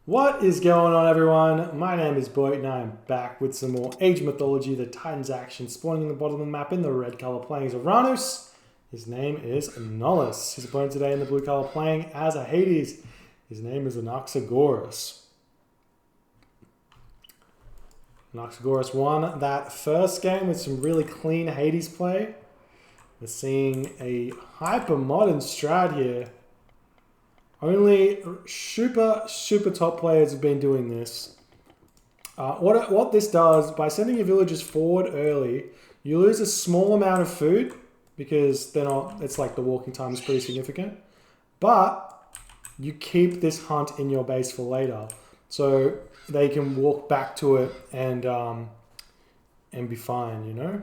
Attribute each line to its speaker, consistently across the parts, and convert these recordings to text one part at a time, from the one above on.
Speaker 1: What is going on, everyone? My name is Boyd and I am back with some more Age Mythology, the Titans action, spawning in the bottom of the map in the red color playing as Oranos. His name is Nullus. His opponent today in the blue color playing as a Hades. His name is Anaxagoras. Anaxagoras won that first game with some really clean Hades play. We're seeing a hyper modern strat here. Only super top players have been doing this. What this does, by sending your villagers forward early, you lose a small amount of food because they're not. It's like the walking time is pretty significant, but you keep this hunt in your base for later, so they can walk back to it and be fine. You know.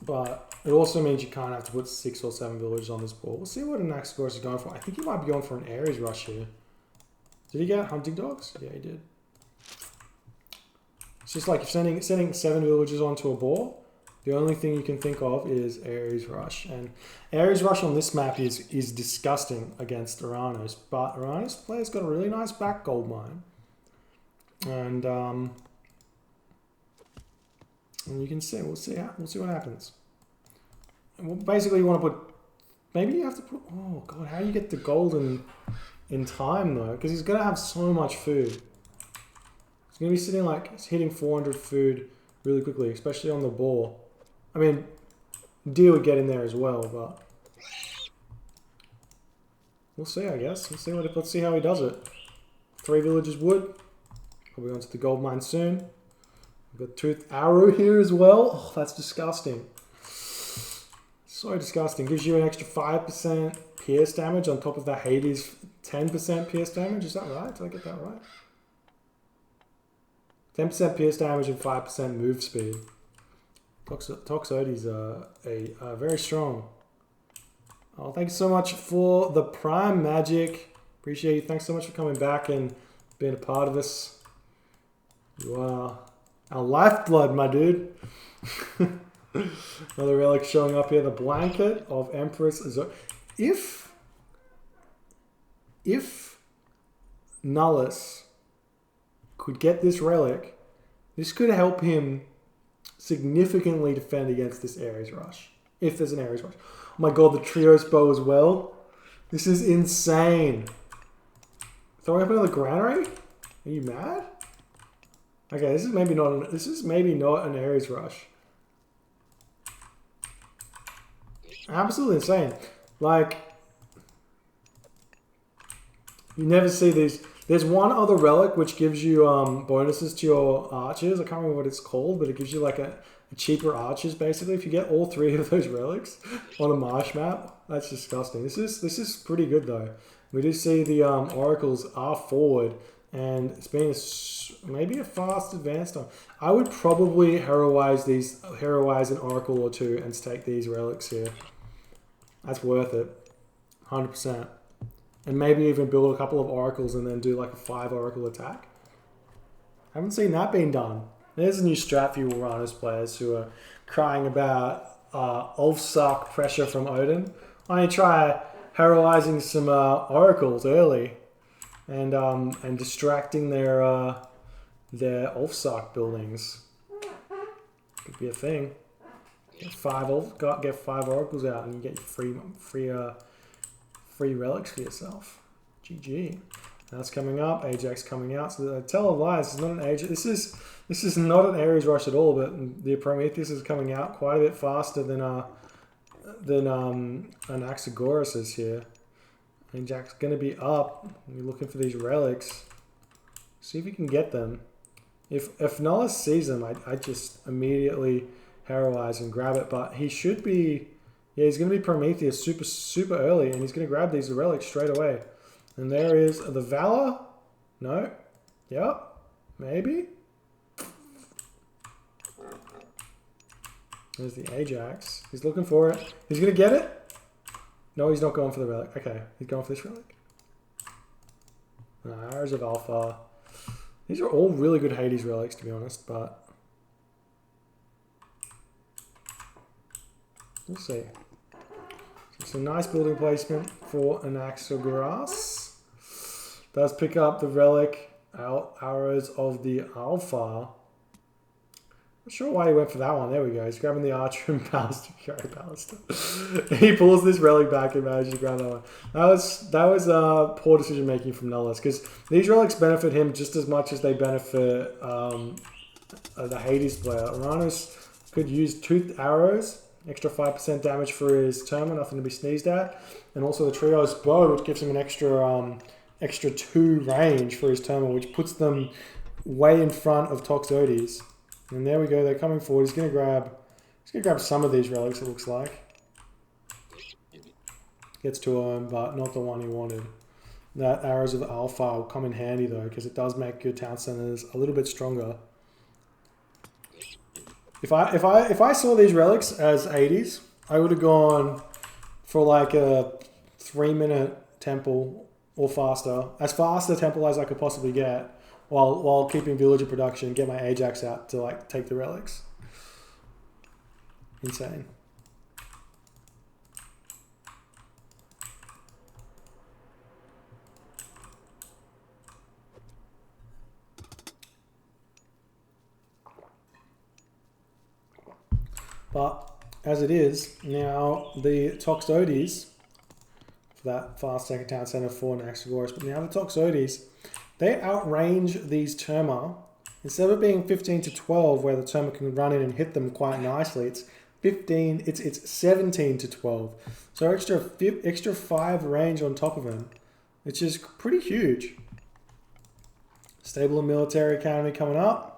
Speaker 1: But it also means you can't have to put 6 or 7 villagers on this board. We'll see what Anaxagoras is going for. I think he might be going for an Ares rush here. Did he get hunting dogs? Yeah, he did. It's just like if sending 7 villagers onto a board, the only thing you can think of is Ares rush. And Ares rush on this map is disgusting against Oranos. But Oranos player's got a really nice back gold mine. And you can see, we'll see what happens. And well, basically you want to put, maybe you have to put, oh god, how do you get the gold in time though? Because he's going to have so much food. He's going to be sitting like, hitting 400 food really quickly, especially on the ball. I mean, deer would get in there as well, but we'll see, I guess. Let's see how he does it. 3 villagers wood. Probably onto the gold mine soon. We've got Tooth Arrow here as well. Oh, that's disgusting. So disgusting. Gives you an extra 5% pierce damage on top of the Hades 10% pierce damage. Is that right? Did I get that right? 10% pierce damage and 5% move speed. Toxotes are very strong. Oh, thanks so much for the Prime Magic. Appreciate you. Thanks so much for coming back and being a part of this. You are our lifeblood, my dude. Another relic showing up here. The Blanket of Empress. If Nullus could get this relic, this could help him significantly defend against this Ares rush. If there's an Ares rush. Oh my god, the Trios bow as well. This is insane. Throwing up another granary? Are you mad? Okay, this is maybe not an Ares rush. Absolutely insane. Like, you never see these. There's one other relic which gives you bonuses to your archers. I can't remember what it's called, but it gives you like a cheaper archers basically. If you get all 3 of those relics on a Marsh map, that's disgusting. This is pretty good though. We do see the oracles are forward. And it's been maybe a fast advance time. I would probably heroize an oracle or 2 and take these relics here. That's worth it. 100%. And maybe even build a couple of oracles and then do like a 5 oracle attack. Haven't seen that being done. There's a new strat for you Oranos players who are crying about Ulfsuck pressure from Odin. I need to try heroizing some oracles early. And distracting their Ulfsuck buildings could be a thing. Get 5 oracles out, and you get free relics for yourself. GG. That's coming up. Ajax coming out. So tell a lie. This is not an Ajax. This is not an Ares rush at all. But the Prometheus is coming out quite a bit faster than Anaxagoras is here. Jack's going to be up. You're looking for these relics. See if you can get them. If Nullus sees them, I just immediately heroize and grab it. But he should be... Yeah, he's going to be Prometheus super early. And he's going to grab these relics straight away. And there is the Valor. No. Yep. Maybe. There's the Ajax. He's looking for it. He's going to get it. No, he's not going for the relic. Okay, he's going for this relic. Arrows of Alpha. These are all really good Hades relics, to be honest, but we'll see. So nice building placement for Anaxagoras. Does pick up the relic arrows of the Alpha. Not sure why he went for that one. There we go. He's grabbing the archer and ballista. He pulls this relic back and manages to grab that one. That was poor decision making from Nullus, because these relics benefit him just as much as they benefit the Hades player. Oranos could use toothed arrows, extra 5% damage for his Terma, nothing to be sneezed at, and also the Trio's bow, which gives him an extra 2 range for his Terma, which puts them way in front of Toxotes. And there we go, they're coming forward. He's gonna grab some of these relics, it looks like. Gets to him, but not the one he wanted. That Arrows of Alpha will come in handy though, because it does make your town centers a little bit stronger. If I saw these relics as 80s, I would have gone for like a 3-minute temple or faster. As fast a temple as I could possibly get. While keeping villager production, get my Ajax out to like take the relics. Insane. But as it is, now the Toxotes, for that fast second town center for Anaxagoras, but now the Toxotes, they outrange these Terma. Instead of being 15 to 12, where the Terma can run in and hit them quite nicely, it's 17 to 12. So extra 5 range on top of him, which is pretty huge. Stable and military academy coming up.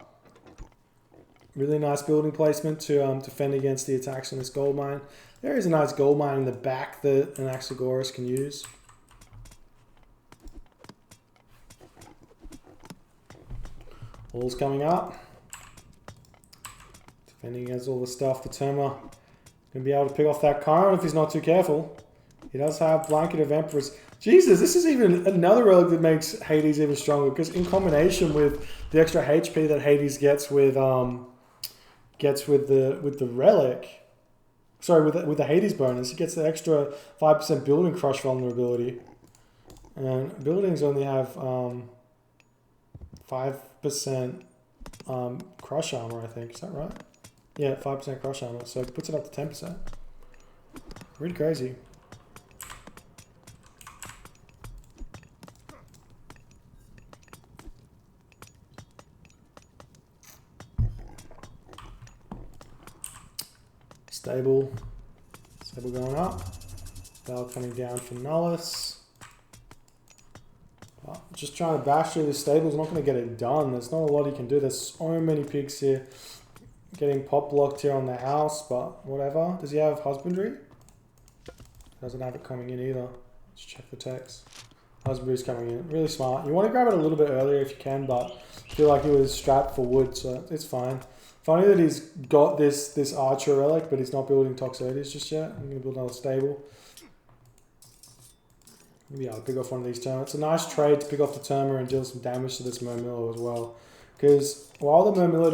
Speaker 1: Really nice building placement to defend against the attacks on this gold mine. There is a nice gold mine in the back that Anaxagoras can use. Walls coming up. Defending against all the stuff. The Terma going to be able to pick off that Chiron if he's not too careful. He does have Blanket of Empress. Jesus, this is even another relic that makes Hades even stronger, because in combination with the extra HP that Hades gets with the relic, sorry, with the Hades bonus, he gets the extra 5% building crush vulnerability. And buildings only have 5% crush armor, I think. Is that right? Yeah, 5% crush armor. So it puts it up to 10%. Really crazy. Stable going up. Bell coming down from Nullus. Just trying to bash through the stables, not going to get it done. There's not a lot he can do. There's so many pigs here. Getting pop blocked here on the house, but whatever. Does he have husbandry? Doesn't have it coming in either. Let's check the text. Husbandry's coming in. Really smart. You want to grab it a little bit earlier if you can, but I feel like he was strapped for wood, so it's fine. Funny that he's got this archer relic, but he's not building Toxotes just yet. I'm going to build another stable. Maybe I'll pick off one of these Terma. It's a nice trade to pick off the Terma and deal some damage to this Murmillo as well. Because while the Murmillo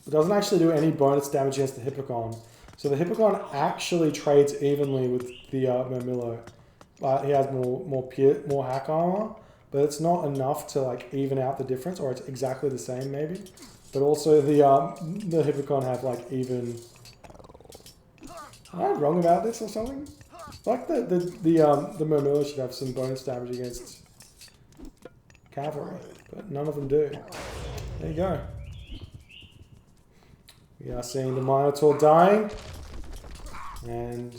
Speaker 1: doesn't actually do any bonus damage against the Hippocon. So the Hippocon actually trades evenly with the Murmillo. He has more hack armor, but it's not enough to like even out the difference, or it's exactly the same maybe. But also the Hippocon have like even. Am I wrong about this or something? Like the Murmillo should have some bonus damage against cavalry, but none of them do. There you go. We are seeing the Minotaur dying, and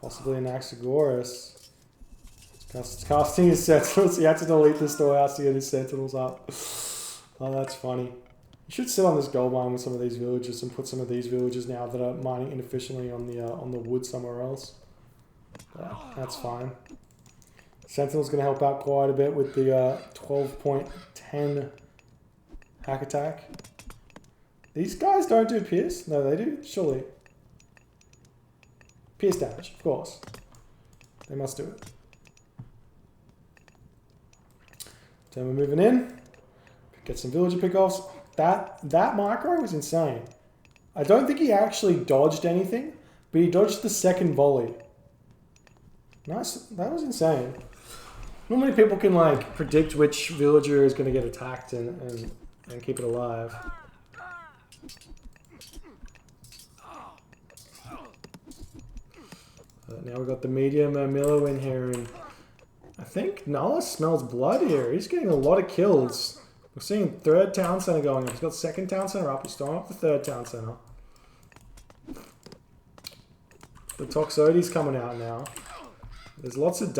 Speaker 1: possibly Anaxagoras. It's casting his sentinels. He had to delete the storehouse to get his sentinels up. Oh, that's funny. You should sit on this gold mine with some of these villages and put some of these villages now that are mining inefficiently on the wood somewhere else. That's fine. Sentinel's going to help out quite a bit with the 12.10 hack attack. These guys don't do pierce? No, they do? Surely. Pierce damage, of course. They must do it. Then we're moving in. Get some villager pickoffs. That micro was insane. I don't think he actually dodged anything, but he dodged the second volley. Nice. That was insane. Not many people can like predict which villager is going to get attacked and keep it alive. Now we've got the medium Milo in here, and I think Nullus smells blood here. He's getting a lot of kills. We're seeing third town center going up. He's got second town center up. He's throwing up the third town center. The Toxotes coming out now. There's lots of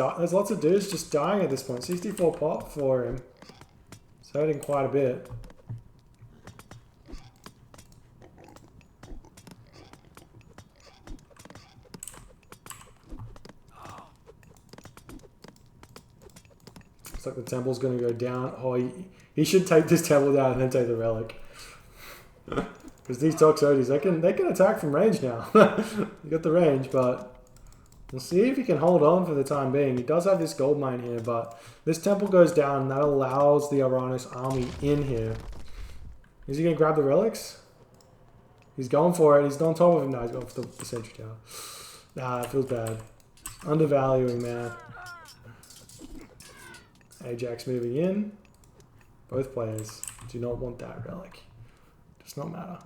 Speaker 1: dudes just dying at this point. 64 pop for him. It's hurting quite a bit. Looks like the temple's going to go down. Oh, he should take this temple down and then take the relic. Because these Toxotes, they can attack from range now. You got the range, but we'll see if he can hold on for the time being. He does have this gold mine here, but this temple goes down, and that allows the Oranos army in here. Is he going to grab the relics? He's going for it. He's on top of him now. He's going for the sentry tower. Nah, that feels bad. Undervaluing, man. Ajax moving in. Both players do not want that relic. Does not matter.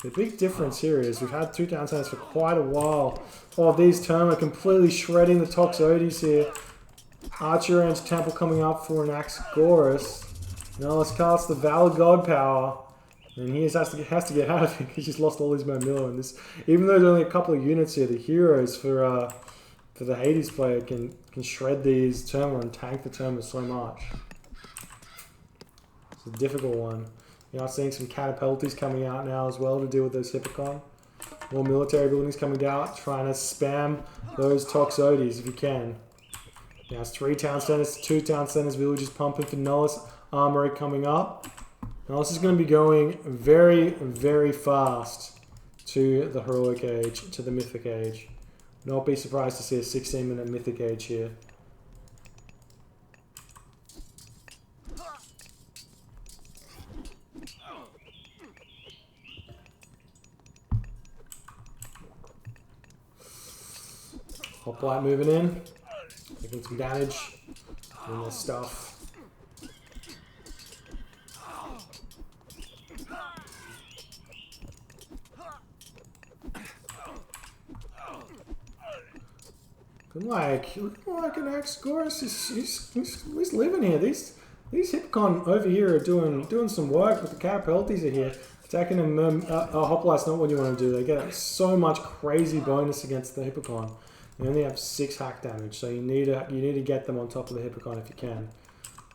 Speaker 1: The big difference here is we've had two town centers for quite a while. Oh, these term are completely shredding the Toxotes here. Archer Range Temple coming up for Anaxagoras. Now let's cast the Valid God power. And he has to get out of it. He's just lost all his Momillo in this. Even though there's only a couple of units here, the heroes for the Hades player can shred these Terma and tank the Terma so much. It's a difficult one. You are seeing some catapulties coming out now as well to deal with those Hippocon. More military buildings coming out, trying to spam those Toxotes if you can. Now it's 3 town centers, 2 town centers, villages pumping for Nullus armory coming up. Nullus is going to be going very, very fast to the heroic age, to the mythic age. Not be surprised to see a 16-minute mythic age here. Hoplite moving in, taking some damage, doing their stuff. Looking like an Anaxagoras, he's living here. These Hippocon over here are doing some work, but the catapulties are here. Attacking a Hoplite's not what you want to do. They get so much crazy bonus against the Hippocon. They only have 6 hack damage, so you need to get them on top of the Hippocon if you can.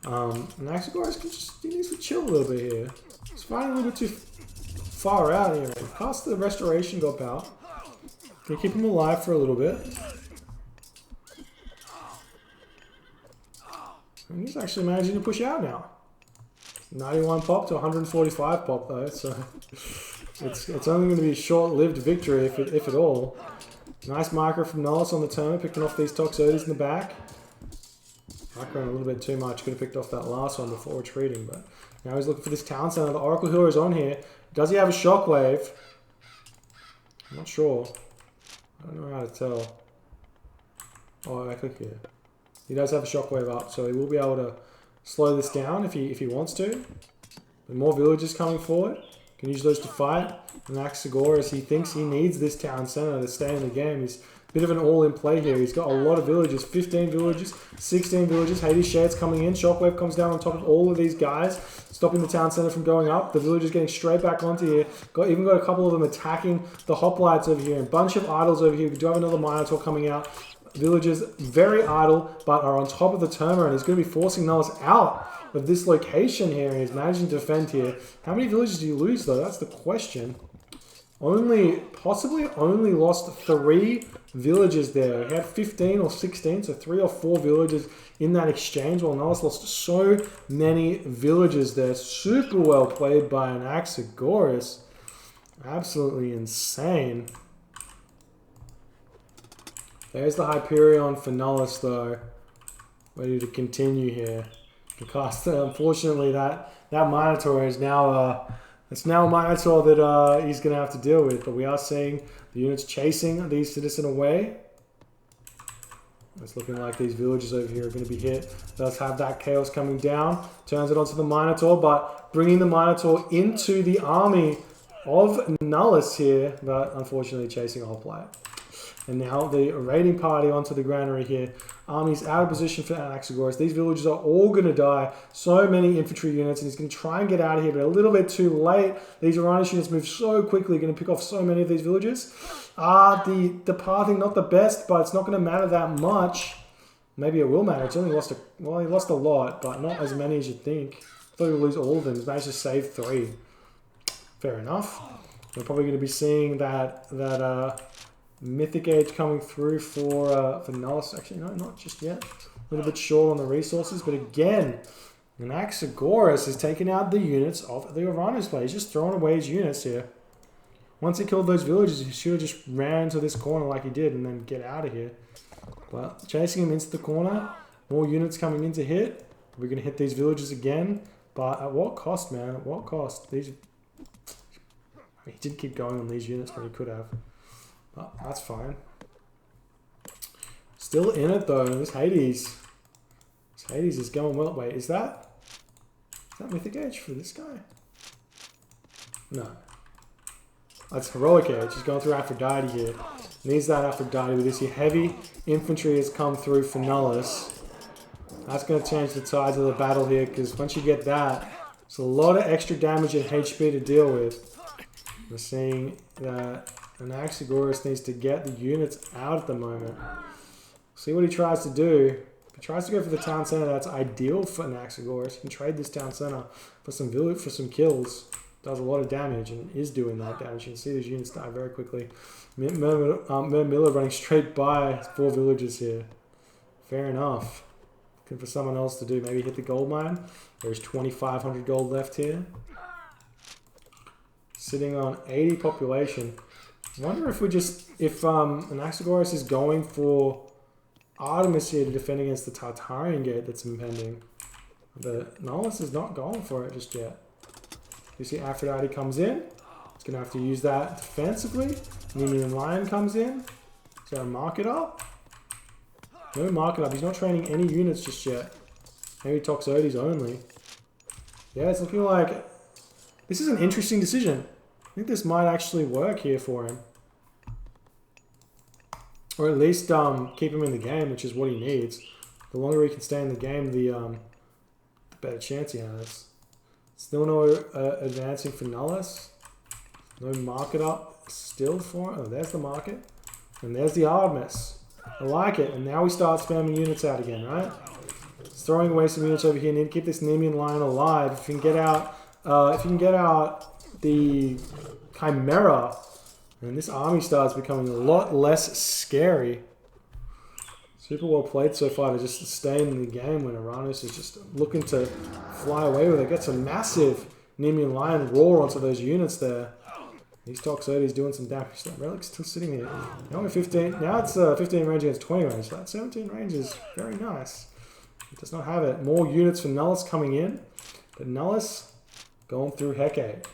Speaker 1: Anaxagoras needs to chill a little bit here. He's fighting a little bit too far out here. Past the restoration god power. Can keep him alive for a little bit. And he's actually managing to push out now. 91 pop to 145 pop though, so it's only going to be a short-lived victory if at all. Nice marker from Nullus on the turn, picking off these Toxotes in the back. Microing a little bit too much, could have picked off that last one before retreating, but now he's looking for this town center. The Oracle Hero is on here. Does he have a shockwave? I'm not sure. I don't know how to tell. Oh, I click here. He does have a shockwave up, so he will be able to slow this down if he wants to. But more villagers coming forward. Can use those to fight. And Anaxagoras, he thinks he needs this town center to stay in the game. He's a bit of an all-in play here. He's got a lot of villagers. 15 villagers, 16 villagers. Hades Shades coming in. Shockwave comes down on top of all of these guys, stopping the town center from going up. The villagers getting straight back onto here. Even got a couple of them attacking the hoplites over here. A bunch of idols over here. We do have another Minotaur coming out. Villagers very idle, but are on top of the Terma, and he's going to be forcing Nullus out of this location here, and he's managing to defend here. How many villages do you lose, though? That's the question. Possibly only lost 3 villages there. He had 15 or 16, so 3 or 4 villages in that exchange, while Nullus lost so many villages there. Super well played by Anaxagoras. Absolutely insane. There's the Hyperion for Nullus, though. Ready to continue here. To cast, unfortunately, that that Minotaur is now it's now a Minotaur that he's going to have to deal with. But we are seeing the units chasing these citizen away. It's looking like these villages over here are going to be hit. Does have that chaos coming down. Turns it onto the Minotaur, but bringing the Minotaur into the army of Nullus here, but unfortunately chasing a whole player. And now the raiding party onto the granary here. Army's out of position for Anaxagoras. These villagers are all going to die. So many infantry units, and he's going to try and get out of here, but a little bit too late. These Oranos units move so quickly, going to pick off so many of these villages. The pathing, not the best, but it's not going to matter that much. Maybe it will matter. It's only lost he lost a lot, but not as many as you'd think. I thought he would lose all of them. He's managed to save 3. Fair enough. We're probably going to be seeing that Mythic Age coming through for Nullus. Actually, no, not just yet. A little bit short on the resources, but again, Anaxagoras is taking out the units of the Oranos play. He's just throwing away his units here. Once he killed those villagers, he should have just ran to this corner like he did and then get out of here. But chasing him into the corner, more units coming in to hit. We're going to hit these villagers again, but at what cost, man? At what cost? He did keep going on these units when he could have. But that's fine. Still in it though, this Hades. This Hades is going well. Wait, is that Mythic Age for this guy? No. That's Heroic Age. He's going through Aphrodite here. Needs that Aphrodite with this. Your heavy infantry has come through for Nullus. That's going to change the tides of the battle here, because once you get that, it's a lot of extra damage and HP to deal with. We're seeing that Anaxagoras needs to get the units out at the moment. See what he tries to do. If he tries to go for the town center, that's ideal for Anaxagoras. He can trade this town center for some kills. Does a lot of damage and is doing that damage. You can see these units die very quickly. Miller running straight by 4 villages here. Fair enough. Looking for someone else to do. Maybe hit the gold mine. There's 2,500 gold left here. Sitting on 80 population. I wonder if Anaxagoras is going for Artemis here to defend against the Tartarian gate that's impending. But Nullus is not going for it just yet. You see Aphrodite comes in. He's going to have to use that defensively. Nemean Lion comes in. He's going to mark it up. No mark it up. He's not training any units just yet. Maybe Toxotes only. Yeah, it's looking like this is an interesting decision. I think this might actually work here for him. Or at least keep him in the game, which is what he needs. The longer he can stay in the game, the better chance he has. Still no advancing for Nullus. No market up still for it. Oh, there's the market. And there's the Artemis. I like it. And now we start spamming units out again, right? Just throwing away some units over here. Need to keep this Nemean Lion alive. If you can get out, the Chimera, and this army starts becoming a lot less scary. Super well played so far to just stay in the game when Oranos is just looking to fly away with it. Gets a massive Nemean Lion roar onto those units there. These Toxotes doing some damage. That Relic's still sitting here. Now we're 15. Now it's 15 range against 20 range. So that 17 range is very nice. It does not have it. More units for Nullus coming in. But Nullus going through Hecate.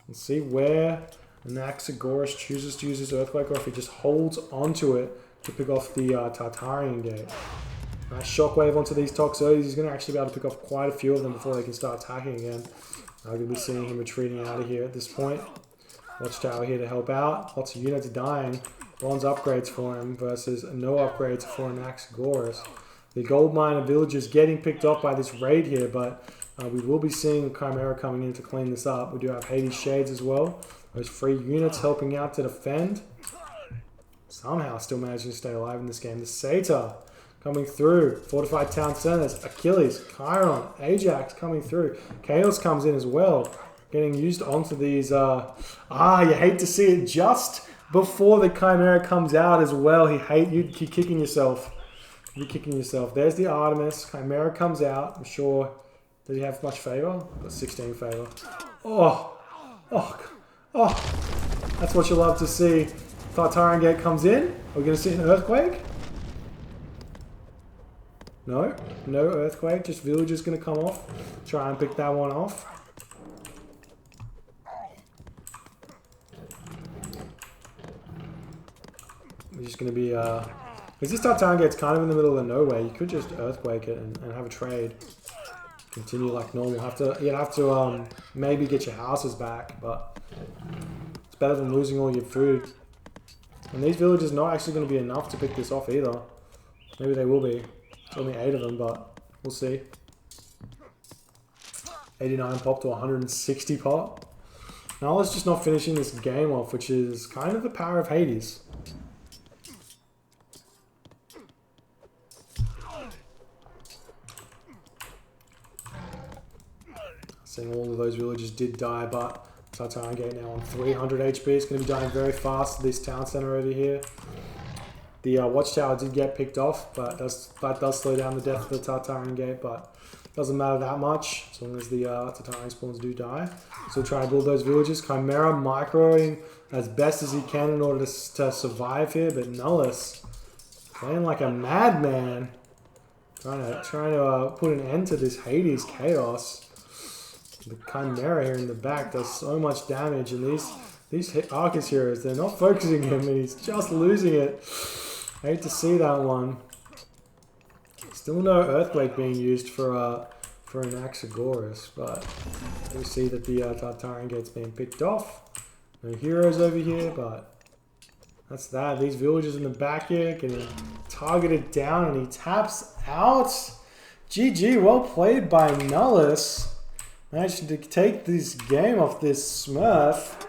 Speaker 1: Let's see where Anaxagoras chooses to use his Earthquake, or if he just holds onto it to pick off the Tartarian gate. Nice shockwave onto these Toxotes. He's going to actually be able to pick off quite a few of them before they can start attacking again. I'm going to be seeing him retreating out of here at this point. Watchtower here to help out. Lots of units dying. Bronze upgrades for him versus no upgrades for Anaxagoras. The gold mine and villagers getting picked off by this raid here, but we will be seeing Chimera coming in to clean this up. We do have Hades Shades as well. Those free units helping out to defend. Somehow still managing to stay alive in this game. The Satyr coming through. Fortified town centers. Achilles, Chiron, Ajax coming through. Chaos comes in as well. Getting used onto these. You hate to see it just before the Chimera comes out as well. You're kicking yourself. You're kicking yourself. There's the Artemis. Chimera comes out. I'm sure. Does he have much favor? Got 16 favor. Oh. That's what you love to see. Tartarian Gate comes in. Are we going to see an Earthquake? No, no earthquake. Just villagers gonna come off. Try and pick that one off. We're just gonna be because this Tartan gate's kind of in the middle of nowhere. You could just earthquake it and have a trade. Continue like normal. You'd have to maybe get your houses back, but it's better than losing all your food. And these villages not actually going to be enough to pick this off either. Maybe they will be. It's only 8 of them, but we'll see. 89 pop to 160 pop. Now let's just not finishing this game off, which is kind of the power of Hades. Seeing all of those villagers did die, but Tartan Gate now on 300 HP. It's going to be dying very fast, this town center over here. The watchtower did get picked off, but that does slow down the death of the Tartarian Gate, but doesn't matter that much as long as the Tartarian spawns do die. So try and build those villages. Chimera microing as best as he can in order to survive here, but Nullus playing like a madman. Trying to put an end to this Hades chaos. The Chimera here in the back does so much damage, and these Arcus heroes, they're not focusing him, and he's just losing it. I hate to see that one. Still no Earthquake being used for Anaxagoras, but we see that the Tartarian Gate's being picked off. No heroes over here, but that's that. These villagers in the back here getting targeted down, and he taps out. GG, well played by Nullus. Managed to take this game off this Smurf.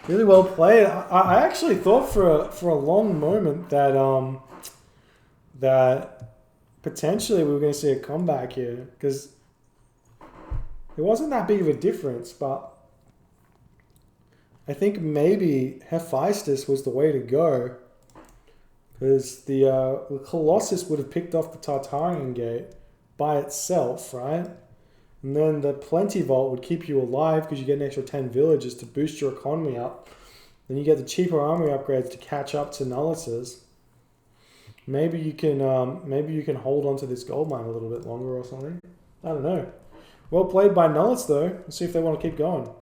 Speaker 1: Really well played. I actually thought for a long moment that that potentially we were going to see a comeback here, because it wasn't that big of a difference, but I think maybe Hephaestus was the way to go, because the Colossus would have picked off the Tartarian Gate by itself, right? And then the Plenty Vault would keep you alive because you get an extra 10 villages to boost your economy up. Then you get the cheaper armory upgrades to catch up to Nullus's. Maybe you can hold on to this gold mine a little bit longer or something. I don't know. Well played by Nullus though. Let's see if they want to keep going.